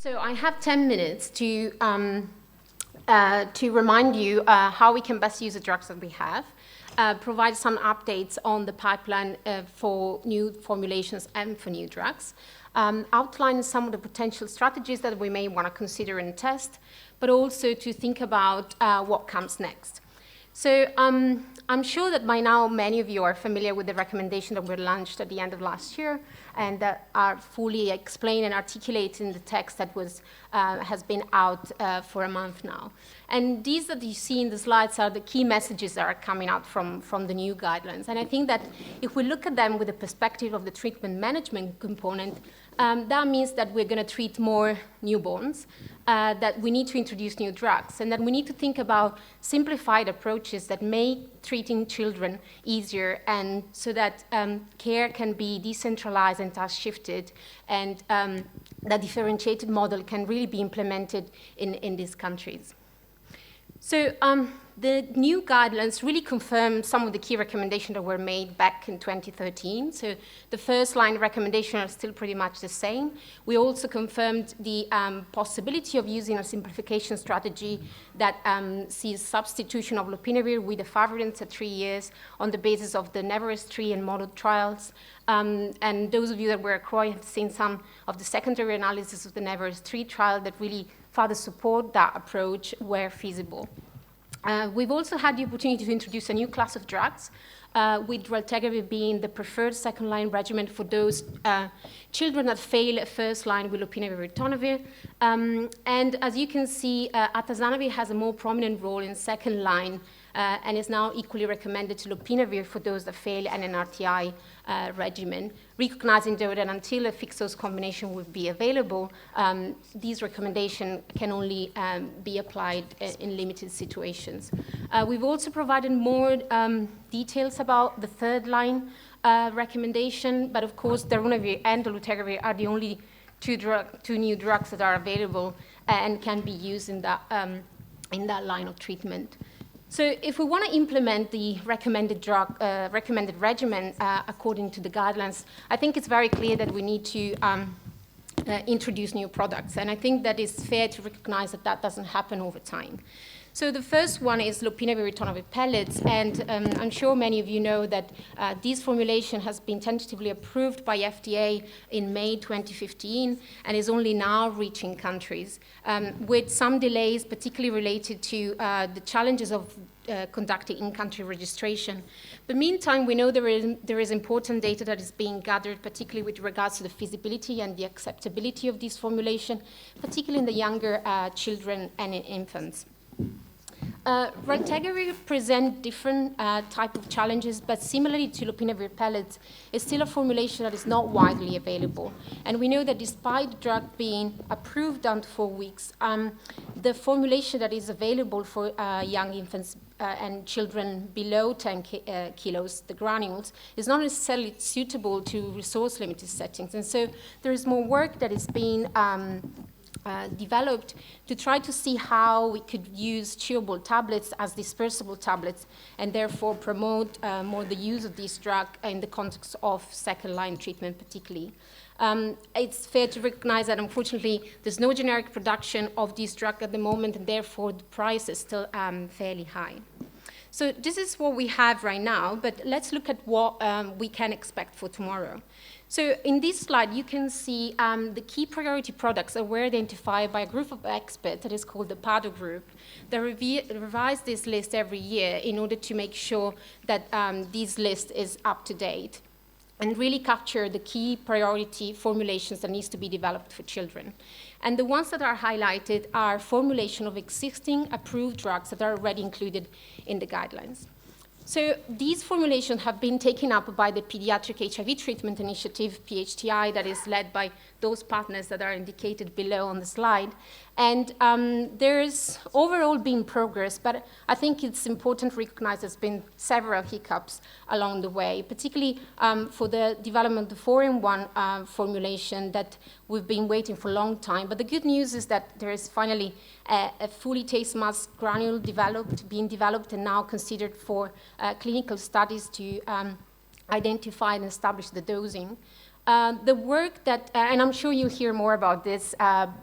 So I have 10 minutes to remind you how we can best use the drugs that we have, provide some updates on the pipeline for new formulations and for new drugs, outline some of the potential strategies that we may want to consider and test, but also to think about what comes next. So I'm sure that by now many of you are familiar with the recommendation that were launched at the end of last year and that are fully explained and articulated in the text that has been out for a month now. And these that you see in the slides are the key messages that are coming out from the new guidelines. And I think that if we look at them with the perspective of the treatment management component, that means that we're going to treat more newborns, that we need to introduce new drugs, and that we need to think about simplified approaches that make treating children easier, and so that care can be decentralized and task shifted, and that differentiated model can really be implemented in these countries. So the new guidelines really confirm some of the key recommendations that were made back in 2013. So the first line recommendations are still pretty much the same. We also confirmed the possibility of using a simplification strategy that sees substitution of lopinavir with efavirenz at 3 years on the basis of the NEVEREST-3 and MODEL trials. And those of you that were at CROI have seen some of the secondary analysis of the NEVEREST-3 trial that really further support that approach where feasible. We've also had the opportunity to introduce a new class of drugs, with dolutegravir being the preferred second-line regimen for those children that fail a first line with lopinavir/ritonavir. And as you can see, atazanavir has a more prominent role in second line and is now equally recommended to lopinavir for those that fail an NRTI regimen, recognizing though that until a fixed-dose combination would be available, these recommendations can only be applied in limited situations. We've also provided more details about the third-line recommendation, but of course, darunavir and dolutegravir are the only two new drugs that are available and can be used in that line of treatment. So if we want to implement the recommended regimen according to the guidelines, I think it's very clear that we need to introduce new products. And I think that it's fair to recognize that that doesn't happen over time. So the first one is lopinavir/ritonavir pellets, and I'm sure many of you know that this formulation has been tentatively approved by FDA in May 2015 and is only now reaching countries, with some delays particularly related to the challenges of conducting in-country registration. But meantime, we know there is important data that is being gathered, particularly with regards to the feasibility and the acceptability of this formulation, particularly in the younger children and in infants. Dolutegravir presents different type of challenges, but similarly to lopinavir pellets, it's still a formulation that is not widely available. And we know that despite the drug being approved down to 4 weeks, the formulation that is available for young infants and children below 10 kilos, the granules, is not necessarily suitable to resource-limited settings. And so there is more work that is being developed to try to see how we could use chewable tablets as dispersible tablets and therefore promote more the use of this drug in the context of second-line treatment particularly. It's fair to recognize that unfortunately there's no generic production of this drug at the moment, and therefore the price is still fairly high. So this is what we have right now, but let's look at what we can expect for tomorrow. So in this slide, you can see the key priority products that were identified by a group of experts that is called the PADO group. They revise this list every year in order to make sure that this list is up to date and really capture the key priority formulations that needs to be developed for children. And the ones that are highlighted are formulation of existing approved drugs that are already included in the guidelines. So these formulations have been taken up by the Pediatric HIV Treatment Initiative, PHTI, that is led by those partners that are indicated below on the slide. And there's overall been progress, but I think it's important to recognize there's been several hiccups along the way, particularly for the development of the 4-in-1 formulation that we've been waiting for a long time. But the good news is that there is finally a fully taste mask granule being developed and now considered for clinical studies to identify and establish the dosing. The work that, and I'm sure you'll hear more about this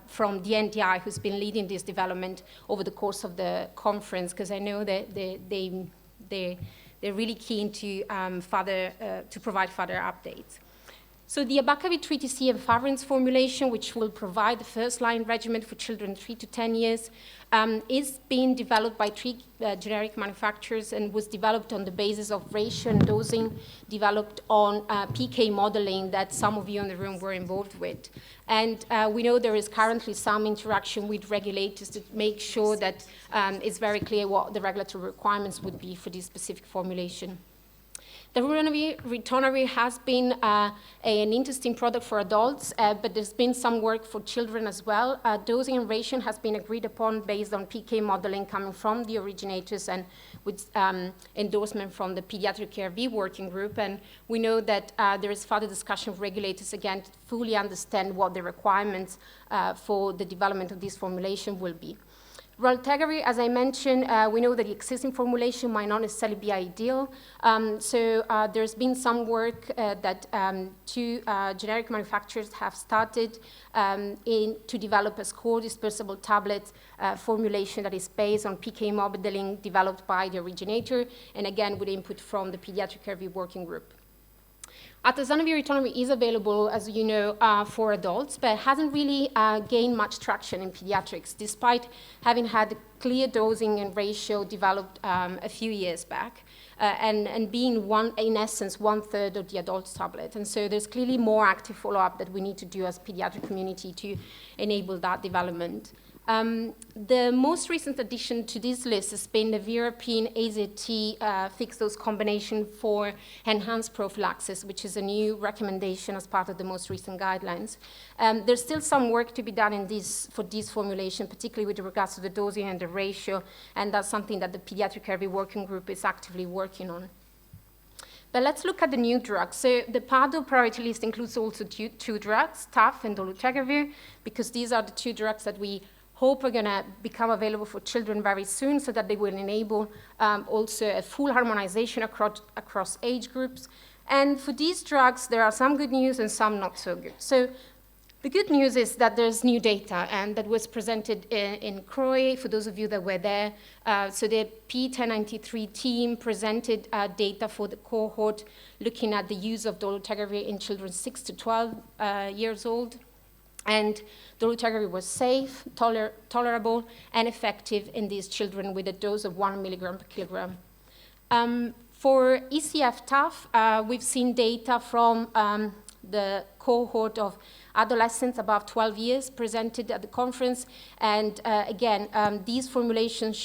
from the NDI, who's been leading this development over the course of the conference, because I know that they're really keen to, to provide further updates. So the Abacavir-3TC and Adherence formulation, which will provide the first-line regimen for children 3 to 10 years, is being developed by 3 generic manufacturers and was developed on the basis of ratio and dosing developed on PK modeling that some of you in the room were involved with. And we know there is currently some interaction with regulators to make sure that it's very clear what the regulatory requirements would be for this specific formulation. The ritonavir has been an interesting product for adults, but there's been some work for children as well. Dosing and ratio has been agreed upon based on PK modeling coming from the originators and with endorsement from the Pediatric ARV working group. And we know that there is further discussion with regulators, again, to fully understand what the requirements for the development of this formulation will be. Raltegravir, as I mentioned, we know that the existing formulation might not necessarily be ideal. So there's been some work that 2 generic manufacturers have started to develop a core-dispersible tablet formulation that is based on PK modeling developed by the originator, and again, with input from the Pediatric ARV working group. Atazanavir-ritonavir is available, as you know, for adults, but hasn't really gained much traction in pediatrics, despite having had clear dosing and ratio developed a few years back, and being, in essence, 1/3 of the adult tablet. And so there's clearly more active follow-up that we need to do as pediatric community to enable that development. The most recent addition to this list has been the Virapine AZT fixed-dose combination for enhanced prophylaxis, which is a new recommendation as part of the most recent guidelines. There's still some work to be done for this formulation, particularly with regards to the dosing and the ratio, and that's something that the Pediatric ARV working group is actively working on. But let's look at the new drugs. So the PADO priority list includes also 2 drugs, TAF and dolutegravir, because these are the 2 drugs that we hope are going to become available for children very soon, so that they will enable also a full harmonization across age groups. And for these drugs, there are some good news and some not so good. So the good news is that there's new data, and that was presented in CROI, for those of you that were there. So the P1093 team presented data for the cohort looking at the use of dolutegravir in children 6 to 12 years old. And dolutegravir was safe, tolerable, and effective in these children with a dose of 1 milligram per kilogram. For ECF-TAF, we've seen data from the cohort of adolescents above 12 years presented at the conference, and again, these formulations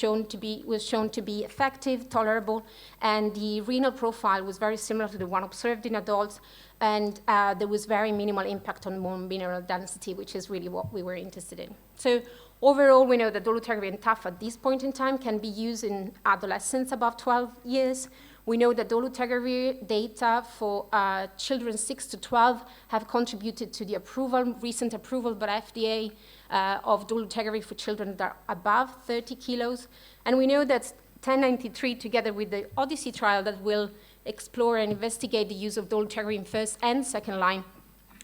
was shown to be effective, tolerable, and the renal profile was very similar to the one observed in adults, and there was very minimal impact on bone mineral density, which is really what we were interested in. So overall, we know that dolutegravir and TAF at this point in time can be used in adolescents above 12 years. We know that dolutegravir data for children 6 to 12 have contributed to the recent approval by FDA of dolutegravir for children that are above 30 kilos. And we know that 1093, together with the Odyssey trial that will explore and investigate the use of dolutegravir in first and second line,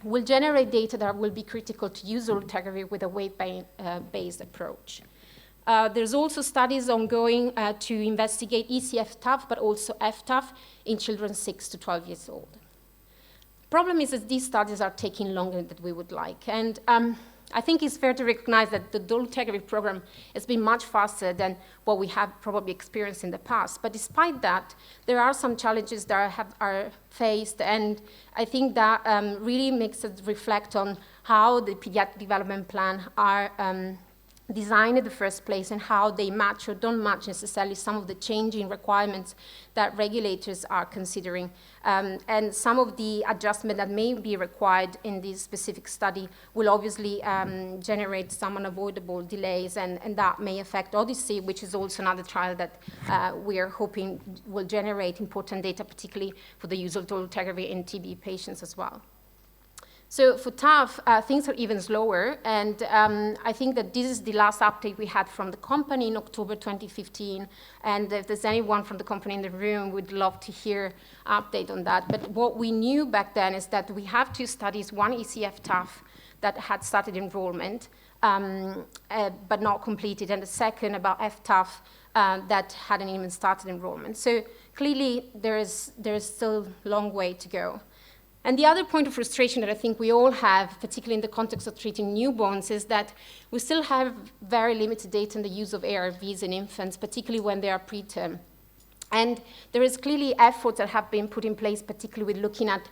will generate data that will be critical to use dolutegravir with a weight-based approach. There's also studies ongoing to investigate ECF-TAF, but also F-TAF in children 6 to 12 years old. Problem is that these studies are taking longer than we would like. And I think it's fair to recognize that the dolutegravir program has been much faster than what we have probably experienced in the past. But despite that, there are some challenges that are faced, and I think that really makes us reflect on how the pediatric development plan are designed in the first place, and how they match or don't match necessarily some of the changing requirements that regulators are considering. And some of the adjustment that may be required in this specific study will obviously generate some unavoidable delays, and that may affect Odyssey, which is also another trial that we are hoping will generate important data, particularly for the use of dolutegravir in TB patients as well. So for TAF, things are even slower, and I think that this is the last update we had from the company in October 2015, and if there's anyone from the company in the room, we'd love to hear an update on that. But what we knew back then is that we have 2 studies, one ECF TAF that had started enrollment, but not completed, and the second about FTAF that hadn't even started enrollment. So clearly, there is still a long way to go. And the other point of frustration that I think we all have, particularly in the context of treating newborns, is that we still have very limited data on the use of ARVs in infants, particularly when they are preterm. And there is clearly efforts that have been put in place, particularly with looking at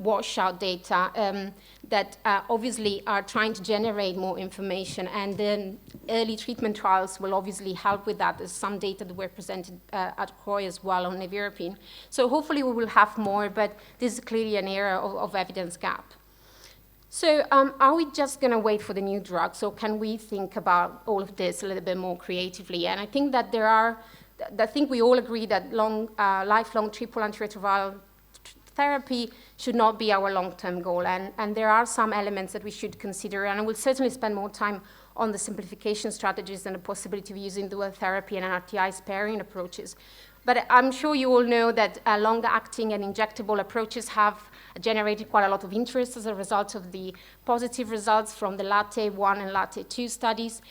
washout data that obviously are trying to generate more information. And then early treatment trials will obviously help with that. There's some data that were presented at CROI as well on nevirapine. So hopefully we will have more, but this is clearly an area of evidence gap. So are we just going to wait for the new drugs, or can we think about all of this a little bit more creatively? And I think that I think we all agree that lifelong triple antiretroviral therapy should not be our long-term goal, and there are some elements that we should consider, and I will certainly spend more time on the simplification strategies and the possibility of using dual therapy and RTI sparing approaches. But I'm sure you all know that long-acting and injectable approaches have generated quite a lot of interest as a result of the positive results from the LATE-1 and LATE-2 studies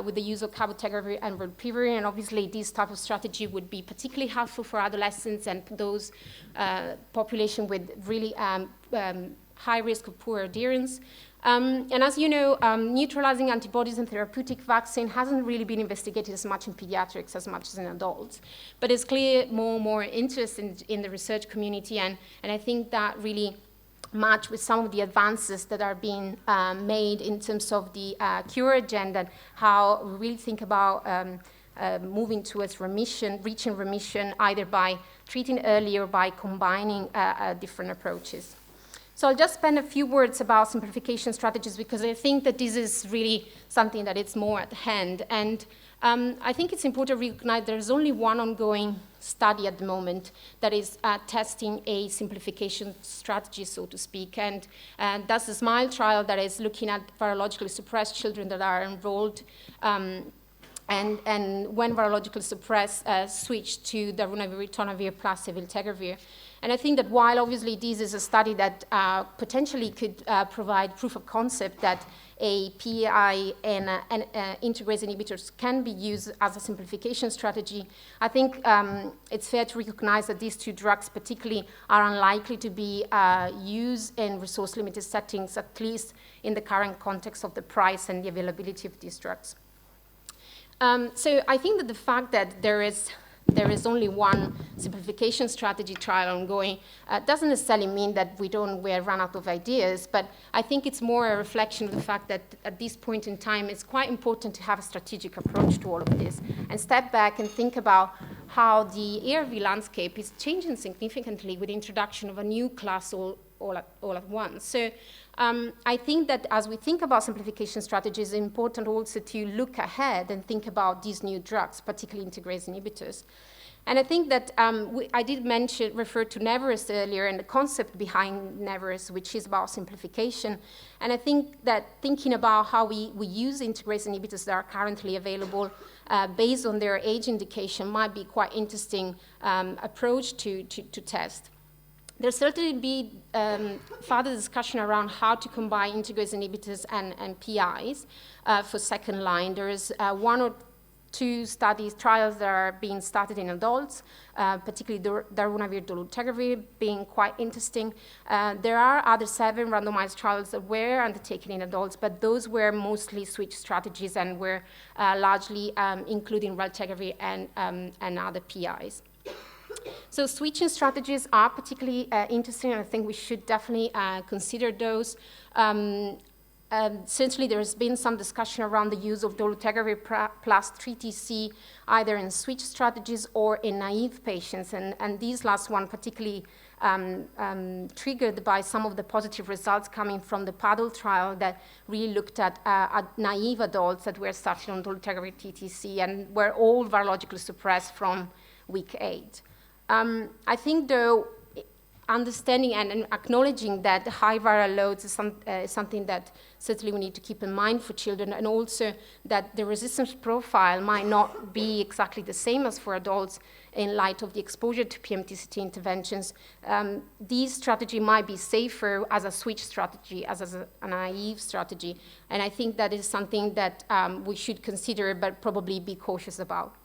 with the use of cabotegravir and rilpivirine. And obviously, this type of strategy would be particularly helpful for adolescents and those population with really high risk of poor adherence. And as you know, neutralizing antibodies and therapeutic vaccine hasn't really been investigated as much in pediatrics as much as in adults. But it's clear more and more interest in the research community, and I think that really match with some of the advances that are being made in terms of the cure agenda, how we really think about moving towards remission, reaching remission, either by treating early or by combining different approaches. So I'll just spend a few words about simplification strategies because I think that this is really something that it's more at hand. And I think it's important to recognize there's only one ongoing study at the moment that is testing a simplification strategy, so to speak. And that's the SMILE trial that is looking at virologically suppressed children that are enrolled and when virologically suppressed, switch to darunavir, ritonavir plus civiltegravir. And I think that while obviously this is a study that potentially could provide proof of concept that a PI and integrase inhibitors can be used as a simplification strategy, I think it's fair to recognize that these two drugs particularly are unlikely to be used in resource-limited settings, at least in the current context of the price and the availability of these drugs. So I think that the fact that there is only one simplification strategy trial ongoing doesn't necessarily mean that we run out of ideas, but I think it's more a reflection of the fact that at this point in time, it's quite important to have a strategic approach to all of this and step back and think about how the ARV landscape is changing significantly with the introduction of a new class all at once. So I think that as we think about simplification strategies, it's important also to look ahead and think about these new drugs, particularly integrase inhibitors. And I think that I did refer to NEVEREST earlier and the concept behind NEVEREST, which is about simplification. And I think that thinking about how we use integrase inhibitors that are currently available based on their age indication might be quite interesting approach to test. There'll certainly be further discussion around how to combine integrase inhibitors and PIs for second line. There is one or two trials that are being started in adults, particularly darunavir dolutegravir being quite interesting. There are other 7 randomized trials that were undertaken in adults, but those were mostly switch strategies and were largely including raltegravir and other PIs. So switching strategies are particularly interesting, and I think we should definitely consider those. Essentially, there's been some discussion around the use of dolutegravir plus 3TC either in switch strategies or in naive patients, and these last one particularly triggered by some of the positive results coming from the PADL trial that really looked at naive adults that were started on dolutegravir TTC and were all virologically suppressed from week 8. I think, though, understanding and acknowledging that high viral loads is something that certainly we need to keep in mind for children, and also that the resistance profile might not be exactly the same as for adults in light of the exposure to PMTCT interventions. These strategy might be safer as a switch strategy, as a naive strategy, and I think that is something that we should consider but probably be cautious about.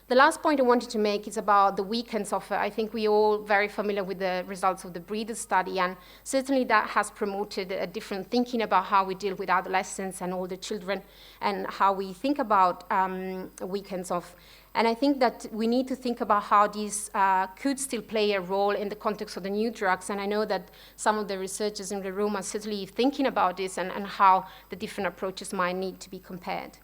The last point I wanted to make is about the weekends offer. I think we're all very familiar with the results of the Breeder study, and certainly that has promoted a different thinking about how we deal with adolescents and older children and how we think about weekends off. And I think that we need to think about how these could still play a role in the context of the new drugs. And I know that some of the researchers in the room are certainly thinking about this and how the different approaches might need to be compared.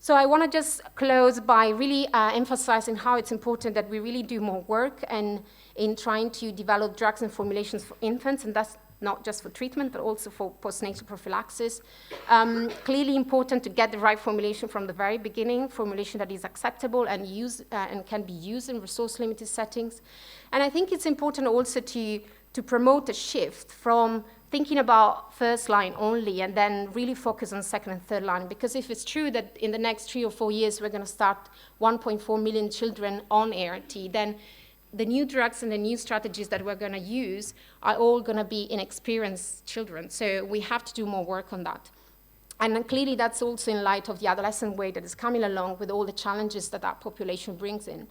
So I want to just close by really emphasizing how it's important that we really do more work in trying to develop drugs and formulations for infants, and that's not just for treatment, but also for postnatal prophylaxis. Clearly important to get the right formulation from the very beginning, formulation that is acceptable and can be used in resource-limited settings. And I think it's important also to promote a shift from thinking about first line only and then really focus on second and third line. Because if it's true that in the next 3 or 4 years we're going to start 1.4 million children on ART, then the new drugs and the new strategies that we're going to use are all going to be inexperienced children. So we have to do more work on that. And clearly that's also in light of the adolescent wave that is coming along with all the challenges that that population brings in.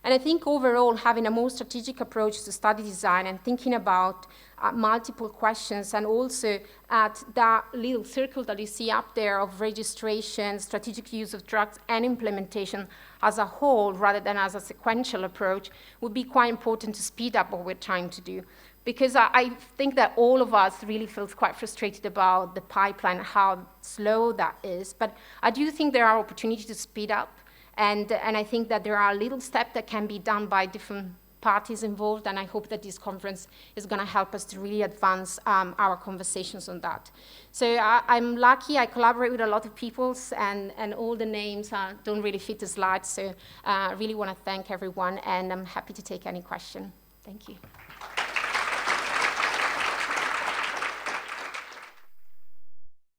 And I think overall, having a more strategic approach to study design and thinking about multiple questions, and also at that little circle that you see up there of registration, strategic use of drugs, and implementation as a whole, rather than as a sequential approach, would be quite important to speed up what we're trying to do. Because I think that all of us really feels quite frustrated about the pipeline, how slow that is. But I do think there are opportunities to speed up. And I think that there are little steps that can be done by different parties involved, and I hope that this conference is going to help us to really advance our conversations on that. So I'm lucky, I collaborate with a lot of people, and all the names don't really fit the slides, so I really want to thank everyone, and I'm happy to take any question. Thank you.